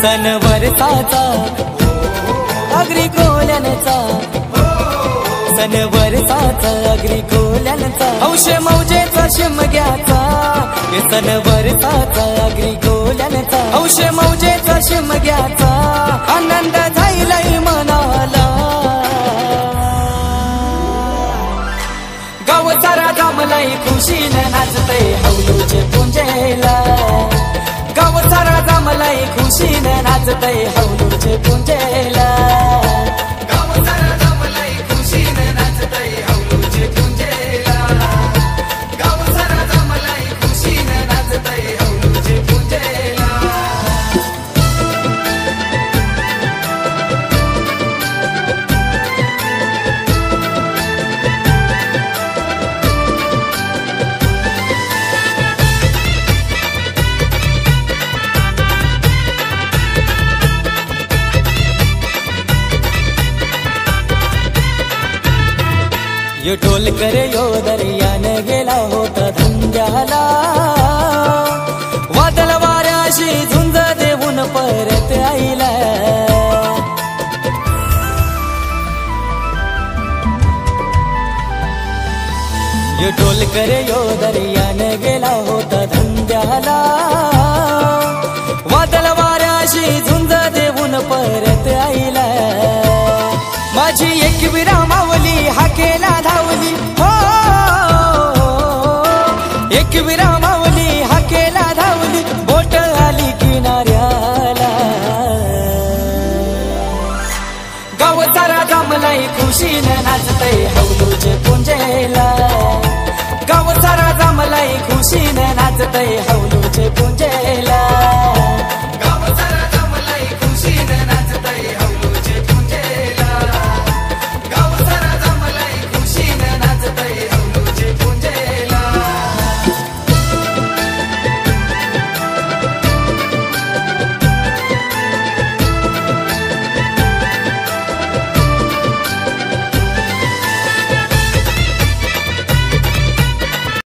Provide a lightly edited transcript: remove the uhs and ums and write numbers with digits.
सण वर्षाचा अग्री कोल्यांचा, सण वर्षाचा अग्री कोल्यांचा, हौश मौजेचा शिमग्याचा, सण वर्षाचा अग्री कोल्यांचा, हौश मौजेचा शिमग्याचा, आनंद झालाय मनाला। गाव सारा जमलाय खुशीने नाचतय हौलूचे पुंजेला, गाव सारा जमलाय खुशीने नाचतय हौलूचे पुंजेला, गाव सारा जमलाय खुशीने नाचतय हौलूचे पुंजेला, गाव सारा जमलाय खुशीने नाचतय हौलूचे पुंजेला। यो ढोल करे यो दर्यान गेला होता धंद्याला, वादळ वाऱ्याशी झुंज देऊन परत आईला, यो ढोल करे यो दर्यान गेला होता धंद्याला, वादळ वाऱ्याशी झुंज देऊन परत आईला, माझी एक विरामावली हाकेला धावली हो, एक विरामावली हाकेला धावली, बोट आली किनाऱ्याला, गाव सारा जमलाय खुशीने नाचतय हौलूचे पुंजेला, गाव सारा जमलाय खुशीने नाचतय हौलूचे